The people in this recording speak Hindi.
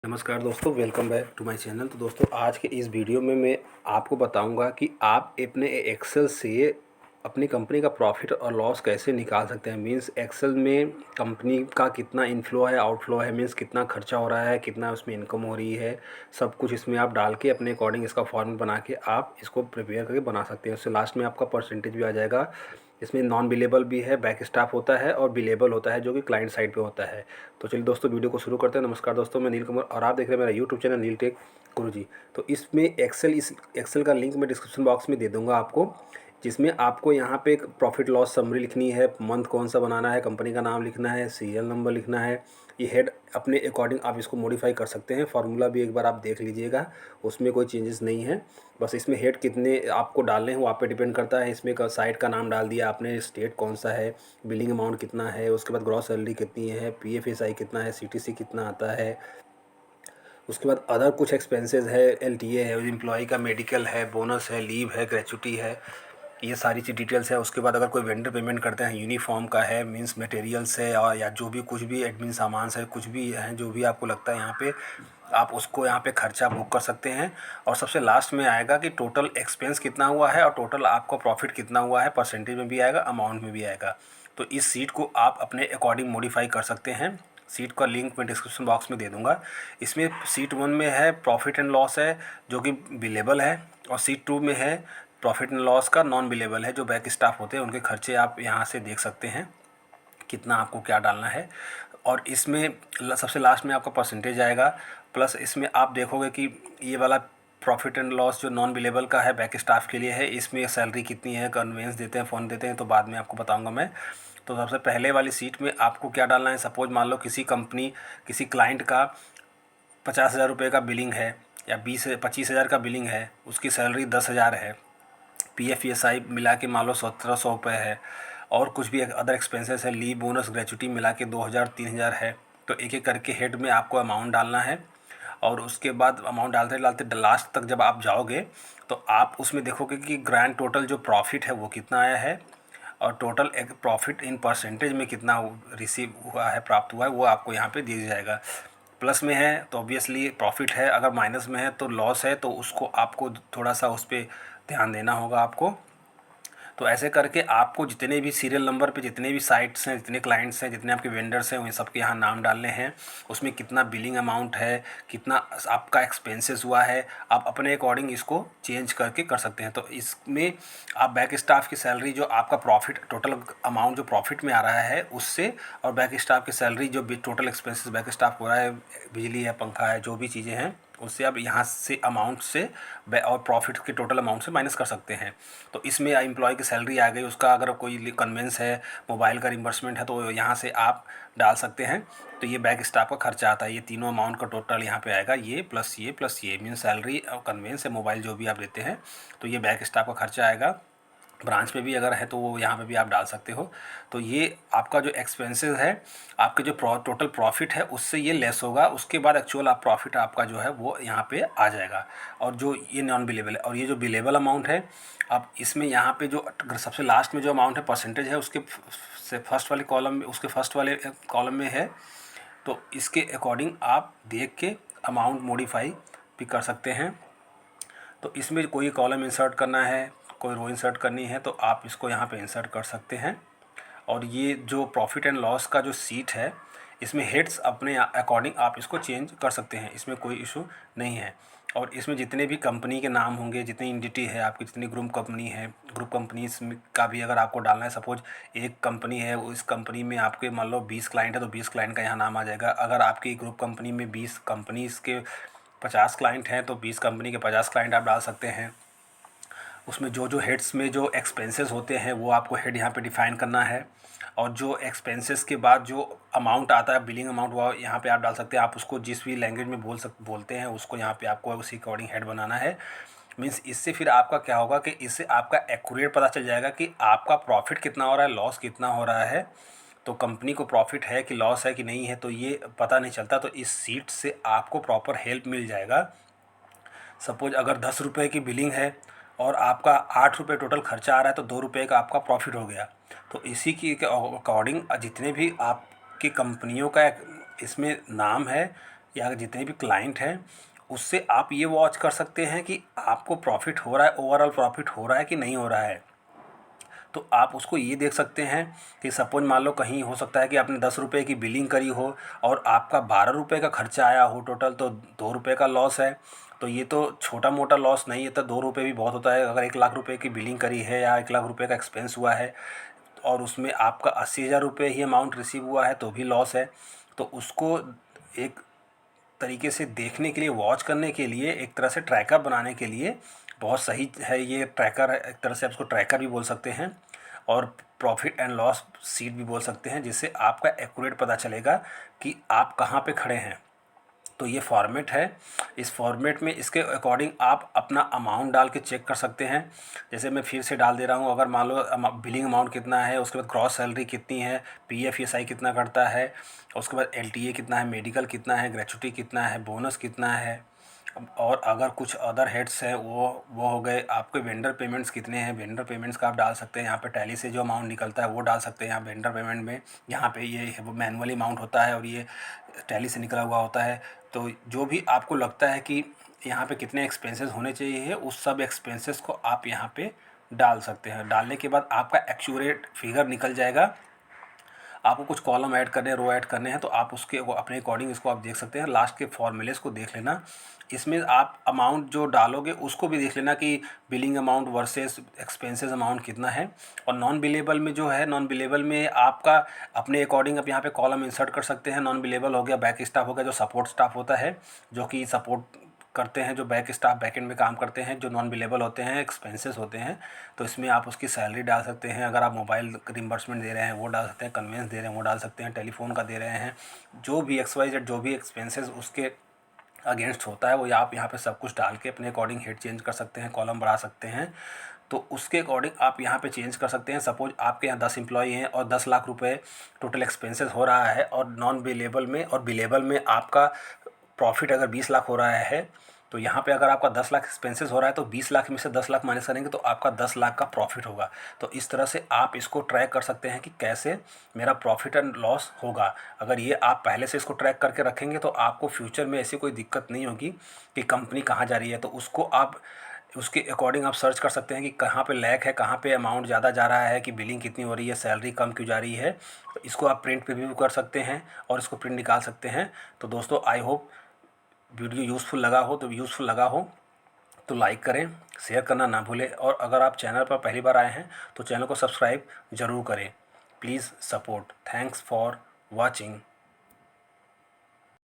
नमस्कार दोस्तों, welcome back to my channel. तो दोस्तों, आज के इस वीडियो में मैं आपको बताऊंगा कि आप अपने एक्सेल से अपनी कंपनी का प्रॉफिट और लॉस कैसे निकाल सकते हैं। मींस एक्सेल में कंपनी का कितना इनफ्लो है, आउटफ्लो है, मींस कितना खर्चा हो रहा है, कितना उसमें इनकम हो रही है, सब कुछ इसमें आप डाल के अपने अकॉर्डिंग इसका फॉर्मूला बना के आप इसको प्रिपेयर करके बना सकते हैं। उससे लास्ट में आपका परसेंटेज भी आ जाएगा। इसमें नॉन बिलेबल भी है, बैक स्टाफ होता है और बिलेबल होता है जो कि क्लाइंट साइड पे होता है। तो चलिए दोस्तों, वीडियो को शुरू करते हैं। नमस्कार दोस्तों, मैं नील कुमार और आप देख रहे हैं मेरा यूट्यूब चैनल नील टेक गुरुजी। तो इसमें इस एक्सेल का लिंक मैं डिस्क्रिप्शन बॉक्स में दे दूंगा आपको, जिसमें आपको यहाँ पे एक प्रॉफिट लॉस समरी लिखनी है, मंथ कौन सा बनाना है, कंपनी का नाम लिखना है, सीरियल नंबर लिखना है। ये हेड अपने अकॉर्डिंग आप इसको मॉडिफाई कर सकते हैं। फार्मूला भी एक बार आप देख लीजिएगा, उसमें कोई चेंजेस नहीं है। बस इसमें हेड कितने आपको डालने हैं वो आप पे डिपेंड करता है। इसमें का साइट का नाम डाल दिया आपने, स्टेट कौन सा है, बिलिंग अमाउंट कितना है, उसके बाद ग्रॉस सैलरी कितनी है, पीएफएसआई कितना है, सीटीसी कितना आता है, उसके बाद अदर कुछ एक्सपेंसेस है, एलटीए है, एम्प्लॉय का मेडिकल है, बोनस है, लीव है, ग्रेचुटी है, ये सारी चीज़ डिटेल्स है। उसके बाद अगर कोई वेंडर पेमेंट करते हैं, यूनिफॉर्म का है, मींस मटेरियल्स है, और या जो भी कुछ भी एडमिन सामान है, कुछ भी है जो भी आपको लगता है यहाँ पे आप उसको यहाँ पे खर्चा बुक कर सकते हैं। और सबसे लास्ट में आएगा कि टोटल एक्सपेंस कितना हुआ है और टोटल आपका प्रॉफिट कितना हुआ है, परसेंटेज में भी आएगा, अमाउंट में भी आएगा। तो इस सीट को आप अपने अकॉर्डिंग मॉडिफाई कर सकते हैं। सीट का लिंक मैं डिस्क्रिप्शन बॉक्स में दे दूंगा। इसमें सीट 1 में है प्रॉफिट एंड लॉस है जो कि बिलेबल है, और सीट 2 में है प्रॉफिट एंड लॉस का नॉन बिलेबल है, जो बैक स्टाफ होते हैं उनके खर्चे आप यहाँ से देख सकते हैं कितना आपको क्या डालना है। और इसमें सबसे लास्ट में आपका परसेंटेज आएगा। प्लस इसमें आप देखोगे कि ये वाला प्रॉफिट एंड लॉस जो नॉन बिलेबल का है बैक स्टाफ के लिए है, इसमें सैलरी कितनी है, कन्वेंस देते हैं, फ़ोन देते हैं, तो बाद में आपको बताऊंगा मैं। तो सबसे पहले वाली सीट में आपको क्या डालना है, सपोज मान लो किसी क्लाइंट का 50,000 रुपये का बिलिंग है, या 25,000 का बिलिंग है, उसकी सैलरी 10,000 है, पीएफईएसआई मिला के मान लो 1,700 रुपये है, और कुछ भी अदर एक्सपेंसेस है, लीव बोनस ग्रेचुटी मिला के 2,000 3,000 है। तो एक एक करके हेड में आपको अमाउंट डालना है। और उसके बाद अमाउंट डालते डालते लास्ट तक जब आप जाओगे तो आप उसमें देखोगे कि ग्रैंड टोटल जो प्रॉफिट है वो कितना आया है, और टोटल एक प्रॉफिट इन परसेंटेज में कितना रिसीव हुआ है, प्राप्त हुआ है, वो आपको यहाँ पे दिया जाएगा। प्लस में है तो ऑब्वियसली प्रॉफिट है, अगर माइनस में है तो लॉस है, तो उसको आपको थोड़ा सा उस पर ध्यान देना होगा आपको। तो ऐसे करके आपको जितने भी सीरियल नंबर पे जितने भी साइट्स हैं, जितने क्लाइंट्स हैं, जितने आपके वेंडर्स हैं, उन सबके यहाँ नाम डालने हैं। उसमें कितना बिलिंग अमाउंट है, कितना आपका एक्सपेंसेस हुआ है, आप अपने अकॉर्डिंग इसको चेंज करके कर सकते हैं। तो इसमें आप बैक स्टाफ की सैलरी जो आपका प्रॉफिट टोटल अमाउंट जो प्रॉफिट में आ रहा है उससे, और बैक स्टाफ की सैलरी जो भी टोटल एक्सपेंसेस बैक स्टाफ हो रहा है, बिजली है, पंखा है, जो भी चीज़ें हैं, उससे आप यहाँ से अमाउंट से और प्रॉफिट के टोटल अमाउंट से माइनस कर सकते हैं। तो इसमें एम्प्लॉय की सैलरी आ गई, उसका अगर कोई कन्वेंस है, मोबाइल का रिम्बर्समेंट है, तो यहाँ से आप डाल सकते हैं। तो ये बैक स्टाफ का खर्चा आता है, ये तीनों अमाउंट का टोटल यहाँ पे आएगा, ये प्लस ये मीन सैलरी और कन्वेंस है, मोबाइल जो भी आप देते हैं, तो ये बैक स्टाफ का खर्चा आएगा। ब्रांच में भी अगर है तो वो यहाँ पे भी आप डाल सकते हो। तो ये आपका जो एक्सपेंसेस है, आपके जो टोटल प्रॉफिट है उससे ये लेस होगा, उसके बाद एक्चुअल आप प्रॉफिट आपका जो है वो यहाँ पे आ जाएगा। और जो ये नॉन बिलेबल है, और ये जो बिलेबल अमाउंट है, अब इसमें यहाँ पे जो सबसे लास्ट में जो अमाउंट है परसेंटेज है, उसके से फर्स्ट वाले कॉलम में, उसके फर्स्ट वाले कॉलम में है। तो इसके अकॉर्डिंग आप देख के अमाउंट मॉडिफाई भी कर सकते हैं। तो इसमें कोई कॉलम इंसर्ट करना है, कोई रो इंसर्ट करनी है, तो आप इसको यहाँ पे इंसर्ट कर सकते हैं। और ये जो प्रॉफिट एंड लॉस का जो सीट है, इसमें हेड्स अपने अकॉर्डिंग आप इसको चेंज कर सकते हैं, इसमें कोई इशू नहीं है। और इसमें जितने भी कंपनी के नाम होंगे, जितनी एंटिटी है आपकी, जितनी ग्रुप कंपनी है, ग्रुप कंपनीज का भी अगर आपको डालना है, सपोज एक कंपनी है, उस कंपनी में आपके मान लो 20 क्लाइंट है, तो 20 क्लाइंट का यहाँ नाम आ जाएगा। अगर आपकी ग्रुप कंपनी में 20 कंपनीज़ के 50 क्लाइंट हैं, तो 20 कंपनी के 50 क्लाइंट आप डाल सकते हैं। उसमें जो जो हेड्स में जो एक्सपेंसेस होते हैं वो आपको हेड यहाँ पे डिफ़ाइन करना है। और जो एक्सपेंसेस के बाद जो अमाउंट आता है, बिलिंग अमाउंट, वो यहाँ पे आप डाल सकते हैं। आप उसको जिस भी लैंग्वेज में बोलते हैं उसको यहाँ पे आपको उसी अकॉर्डिंग हेड बनाना है। मीन्स इससे फिर आपका क्या होगा कि इससे आपका एक्यूरेट पता चल जाएगा कि आपका प्रॉफिट कितना हो रहा है, लॉस कितना हो रहा है। तो कंपनी को प्रॉफिट है कि लॉस है कि नहीं है, तो ये पता नहीं चलता। तो इस सीट से आपको प्रॉपर हेल्प मिल जाएगा। सपोज अगर 10 रुपये की बिलिंग है और आपका 8 रुपये टोटल खर्चा आ रहा है, तो 2 रुपये का आपका प्रॉफिट हो गया। तो इसी की अकॉर्डिंग जितने भी आपकी कंपनियों का इसमें नाम है, या जितने भी क्लाइंट हैं उससे आप ये वॉच कर सकते हैं कि आपको प्रॉफिट हो रहा है, ओवरऑल प्रॉफिट हो रहा है कि नहीं हो रहा है। तो आप उसको ये देख सकते हैं कि सपोज मान लो कहीं हो सकता है कि आपने 10 रुपये की बिलिंग करी हो और आपका 12 रुपये का खर्चा आया हो टोटल, तो 2 रुपये का लॉस है। तो ये तो छोटा मोटा लॉस नहीं है, तो 2 रुपये भी बहुत होता है। अगर 1 लाख रुपये की बिलिंग करी है या 1 लाख रुपये का एक्सपेंस हुआ है और उसमें आपका 80,000 रुपये ही अमाउंट रिसीव हुआ है तो भी लॉस है। तो उसको एक तरीके से देखने के लिए, वॉच करने के लिए, एक तरह से ट्रैकर बनाने के लिए बहुत सही है ये ट्रैकर। एक तरह से आप इसको ट्रैकर भी बोल सकते हैं और प्रॉफिट एंड लॉस शीट भी बोल सकते हैं, जिससे आपका एक्यूरेट पता चलेगा कि आप कहाँ पे खड़े हैं। तो ये फॉर्मेट है। इस फॉर्मेट में इसके अकॉर्डिंग आप अपना अमाउंट डाल के चेक कर सकते हैं। जैसे मैं फिर से डाल दे रहा हूँ, अगर मान लो बिलिंग अमाउंट कितना है, उसके बाद ग्रॉस सैलरी कितनी है, पीएफ ईएसआई कितना कटता है, उसके बाद एलटीए कितना है, मेडिकल कितना है, ग्रेच्युटी कितना है, बोनस कितना है, और अगर कुछ अदर हेड्स हैं वो हो गए। आपके वेंडर पेमेंट्स कितने हैं, वेंडर पेमेंट्स का आप डाल सकते हैं। यहाँ पे टैली से जो अमाउंट निकलता है वो डाल सकते हैं यहाँ वेंडर पेमेंट में। यहाँ पे ये वो मैनुअली अमाउंट होता है और ये टैली से निकला हुआ होता है। तो जो भी आपको लगता है कि यहाँ पे कितने एक्सपेंसेस होने चाहिए उस सब एक्सपेंसेस को आप यहाँ पे डाल सकते हैं। डालने के बाद आपका एक्यूरेट फिगर निकल जाएगा। आपको कुछ कॉलम ऐड करने हैं, रो ऐड करने हैं, तो आप उसके वो अपने अकॉर्डिंग इसको आप देख सकते हैं। लास्ट के फॉर्मूलेस को देख लेना। इसमें आप अमाउंट जो डालोगे उसको भी देख लेना कि billing amount versus expenses amount कितना है। और नॉन बिलेबल में जो है, नॉन बिलेबल में आपका अपने अकॉर्डिंग आप यहाँ पे कॉलम इंसर्ट कर सकते हैं। नॉन बिलेबल हो गया, बैक स्टाफ हो गया, जो सपोर्ट स्टाफ होता है, जो कि सपोर्ट करते हैं, जो बैक स्टाफ बैकएंड में काम करते हैं, जो नॉन बिलेबल होते हैं, एक्सपेंसेस होते हैं। तो इसमें आप उसकी सैलरी डाल सकते हैं। अगर आप मोबाइल रिम्बर्समेंट दे रहे हैं वो डाल सकते हैं, कन्वेंस दे रहे हैं वो डाल सकते हैं, टेलीफोन का दे रहे हैं, जो भी XYZ जो भी एक्सपेंसेस उसके अगेंस्ट होता है वो आप यहाँ पे सब कुछ डाल के अपने अकॉर्डिंग हेड चेंज कर सकते हैं, कॉलम बढ़ा सकते हैं। तो उसके अकॉर्डिंग आप यहाँ पे चेंज कर सकते हैं। सपोज आपके यहाँ 10 एम्प्लॉई हैं और 10 लाख रुपए टोटल एक्सपेंसेस हो रहा है, और नॉन बिलेबल में और बिलेबल में आपका प्रॉफिट अगर 20 लाख हो रहा है, तो यहाँ पे अगर आपका 10 लाख एक्सपेंसेस हो रहा है तो 20 लाख में से 10 लाख माइनस करेंगे तो आपका 10 लाख का प्रॉफिट होगा। तो इस तरह से आप इसको ट्रैक कर सकते हैं कि कैसे मेरा प्रॉफिट एंड लॉस होगा। अगर ये आप पहले से इसको ट्रैक करके रखेंगे तो आपको फ्यूचर में ऐसी कोई दिक्कत नहीं होगी कि कंपनी कहाँ जा रही है। तो उसको आप उसके अकॉर्डिंग आप सर्च कर सकते हैं कि कहाँ पे लैक है, कहाँ पे अमाउंट ज़्यादा जा रहा है, कि बिलिंग कितनी हो रही है, सैलरी कम क्यों जा रही है। तो इसको आप प्रिंट प्रीव्यू कर सकते हैं और इसको प्रिंट निकाल सकते हैं। तो दोस्तों आई होप वीडियो यूज़फुल लगा हो तो लाइक करें, शेयर करना ना भूलें, और अगर आप चैनल पर पहली बार आए हैं तो चैनल को सब्सक्राइब ज़रूर करें। Please support. Thanks for watching.